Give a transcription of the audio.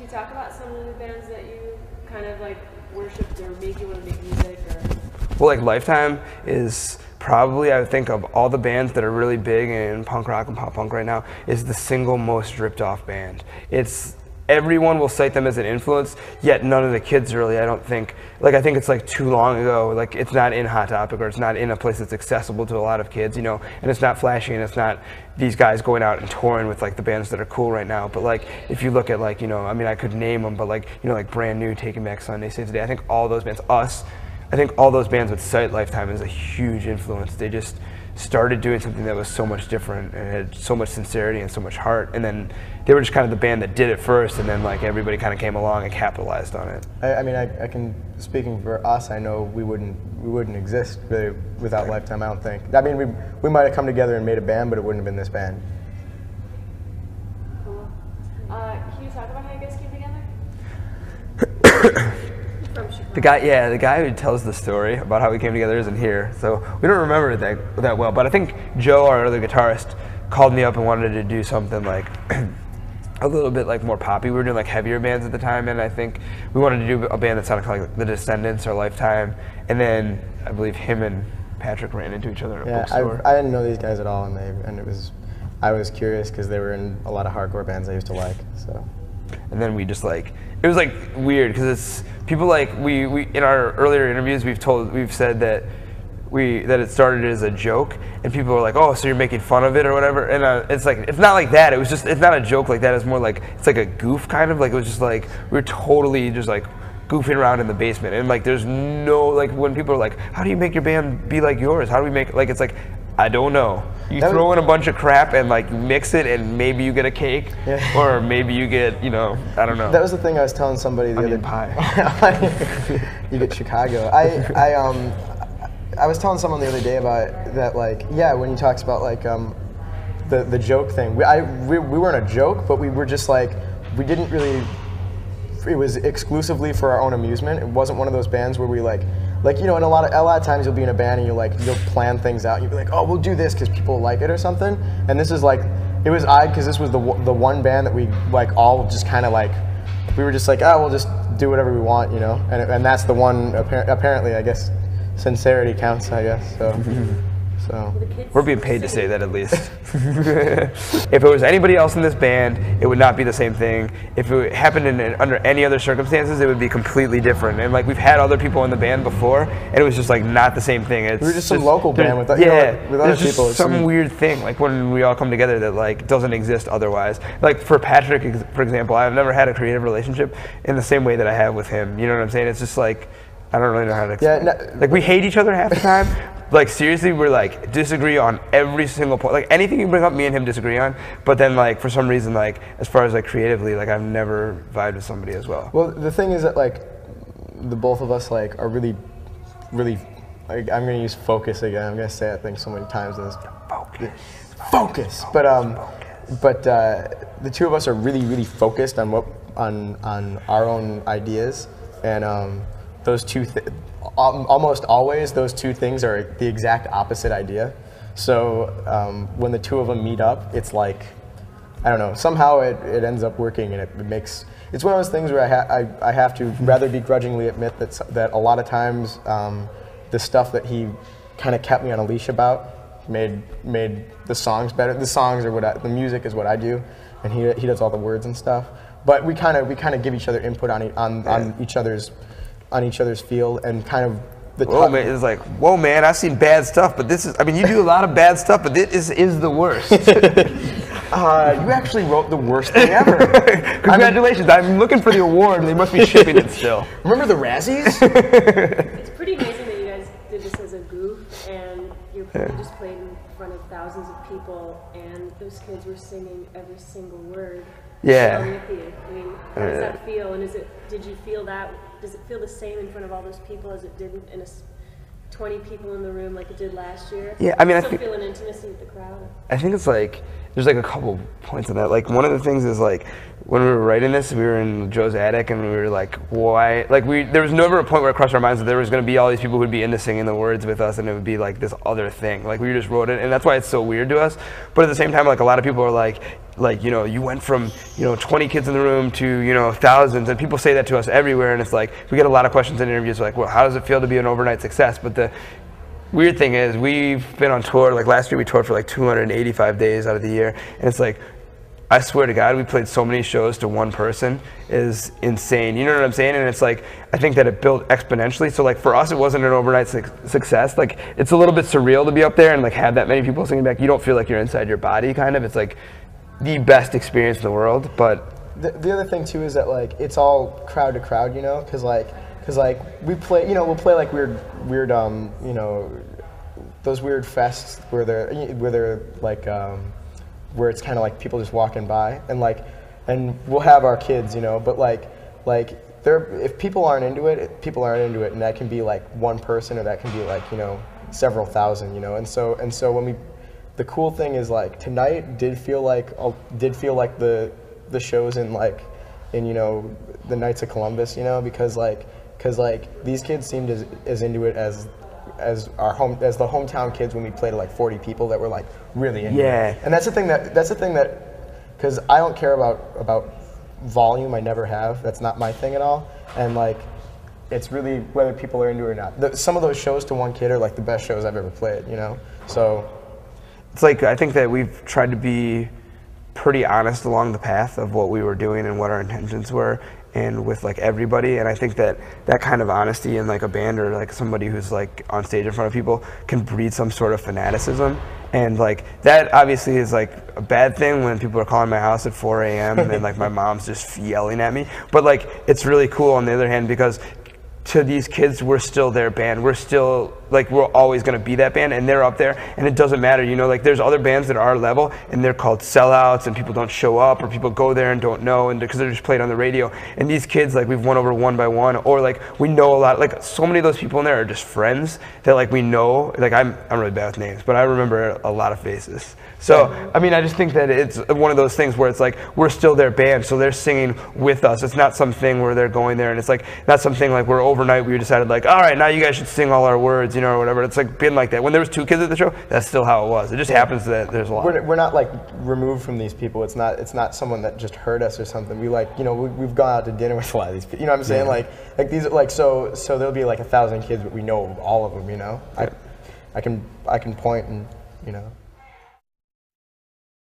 you talk about some of the bands that you kind of like worshipped or made you want to make music? Or? Well, like Lifetime is probably, I would think of all the bands that are really big in punk rock and pop punk right now, is the single most ripped off band. It's, everyone will cite them as an influence, yet none of the kids really, I don't think, like I think it's like too long ago, like it's not in Hot Topic or it's not in a place that's accessible to a lot of kids, you know, and it's not flashy and it's not these guys going out and touring with like the bands that are cool right now. But like if you look at like, you know, I mean I could name them, but like, you know, like Brand New, Taking Back Sunday, Save the Day, I think all those bands, I think all those bands would cite Lifetime as a huge influence. They just started doing something that was so much different and had so much sincerity and so much heart, and then they were just kind of the band that did it first, and then like everybody kind of came along and capitalized on it. I mean, I can, speaking for us, I know we wouldn't exist really without Lifetime, I don't think. I mean, we might have come together and made a band, but it wouldn't have been this band. Cool. Can you talk about how you guys came together? The guy who tells the story about how we came together isn't here, so we don't remember it that well. But I think Joe, our other guitarist, called me up and wanted to do something like a little bit like more poppy. We were doing like heavier bands at the time, and I think we wanted to do a band that sounded like The Descendants or Lifetime. And then I believe him and Patrick ran into each other at a bookstore. I didn't know these guys at all, and I was curious because they were in a lot of hardcore bands I used to like. So. And then we just like, it was like weird because it's people like we in our earlier interviews we've said that it started as a joke, and people were like, oh, so you're making fun of it or whatever, and it's like, it's not like that. It was just, it's not a joke like that. It's more like, it's like a goof kind of, like it was just like, we were totally just like goofing around in the basement, and like there's no, like when people are like, how do you make your band be like yours? How do we make, like, it's like, I don't know. You throw in a bunch of crap and like mix it, and maybe you get a cake, or maybe you get, you know, I don't know. That was the thing I was telling somebody the other pie. You get Chicago. I was telling someone the other day about that, like, yeah, when he talks about like the joke thing. We weren't a joke, but we were just like, we didn't really. It was exclusively for our own amusement. It wasn't one of those bands where we like you know, and a lot of times you'll be in a band and you'll plan things out. And you'll be like, oh, we'll do this because people like it or something. And this is like, it was odd because this was the one band that we like all just kind of like, we were just like, oh, we'll just do whatever we want, you know. And that's the one apparently, I guess, sincerity counts, I guess. So we're being paid to say that at least. If it was anybody else in this band, it would not be the same thing. If it happened under any other circumstances, it would be completely different. And like we've had other people in the band before, and it was just like not the same thing. We were just some local band with, with other people. Just some weird thing, like when we all come together that like doesn't exist otherwise. Like for Patrick, for example, I've never had a creative relationship in the same way that I have with him. You know what I'm saying? It's just like, I don't really know how to explain it. Like we hate each other half the time. Like seriously, we're like disagree on every single point. Like anything you bring up, me and him disagree on. But then like for some reason, like as far as like creatively, like I've never vibed with somebody as well. Well, the thing is that like the both of us like are really, like, I'm gonna use focus again. I'm gonna say that thing so many times. Focus. But the two of us are really focused on on our own ideas, and those two. Almost always, those two things are the exact opposite idea. So when the two of them meet up, it's like, I don't know, somehow it ends up working, and it makes, it's one of those things where I have to rather begrudgingly admit that a lot of times the stuff that he kind of kept me on a leash about made the songs better. The songs are the music is what I do, and he does all the words and stuff. But we kind of give each other input on each other's field, and kind of the man, it's like, whoa man, I've seen bad stuff, but this is, I mean, you do a lot of bad stuff, but this is the worst. You actually wrote the worst thing ever. Congratulations, I'm looking for the award, and they must be shipping it still. Remember the Razzies? It's pretty amazing that you guys did this as a goof, and you just played in front of thousands of people, and those kids were singing every single word. Yeah. With you. I mean, how does that feel? And did you feel that? Does it feel the same in front of all those people as it did in 20 people in the room like it did last year? Yeah, I mean, I still think feel an intimacy with the crowd. I think it's like there's like a couple points on that. Like one of the things is like when we were writing this, we were in Joe's attic, and we were like, why? Like there was never a point where it crossed our minds that there was going to be all these people who'd be into singing the words with us, and it would be like this other thing. Like we just wrote it, and that's why it's so weird to us. But at the same time, like a lot of people are like, like, you know, you went from, you know, 20 kids in the room to, you know, thousands, and people say that to us everywhere, and it's like, we get a lot of questions in interviews like, well, how does it feel to be an overnight success? But the weird thing is, we've been on tour, like last year we toured for like 285 days out of the year, and it's like, I swear to God, we played so many shows to one person is insane. You know what I'm saying? And it's like, I think that it built exponentially. So like for us, it wasn't an overnight success. Like it's a little bit surreal to be up there and like have that many people singing back. You don't feel like you're inside your body, kind of. It's like the best experience in the world. But the other thing too is that like it's all crowd to crowd, you know, because like we play, you know, we'll play like weird you know, those weird fests where they're like where it's kind of like people just walking by, and we'll have our kids, you know, but like if people aren't into it, people aren't into it, and that can be like one person, or that can be like, you know, several thousand, you know, and so when the cool thing is like tonight did feel like the shows in you know, the Knights of Columbus, you know, because these kids seemed as into it as the hometown kids when we played to like 40 people that were like really into it. And that's the thing that because I don't care about volume, I never have. That's not my thing at all. And like it's really whether people are into it or not. Some of those shows to one kid are like the best shows I've ever played, you know. So it's like, I think that we've tried to be pretty honest along the path of what we were doing and what our intentions were, and with like everybody. And I think that kind of honesty in like a band or like somebody who's like on stage in front of people can breed some sort of fanaticism. And like that obviously is like a bad thing when people are calling my house at 4 a.m. and like my mom's just yelling at me. But like it's really cool on the other hand, because to these kids, we're still their band. We're still, like, we're always going to be that band, and they're up there, and it doesn't matter, you know, like, there's other bands that are our level, and they're called sellouts, and people don't show up, or people go there and don't know, and because they're just played on the radio, and these kids, like, we've won over one by one, or, like, we know a lot, like, so many of those people in there are just friends that, like, we know, like, I'm really bad with names, but I remember a lot of faces. So, I mean, I just think that it's one of those things where it's like, we're still their band, so they're singing with us. It's not something where they're going there, and it's like, not something like where overnight we decided like, all right, now you guys should sing all our words, you know, or whatever. It's like been like that. When there was 2 kids at the show, that's still how it was. It just happens that there's a lot. We're not like removed from these people. It's not someone that just heard us or something. We like, you know, we've gone out to dinner with a lot of these people. You know what I'm saying? Yeah. Like these, like, so there'll be like 1,000 kids, but we know all of them, you know? Yeah. I can point and, you know.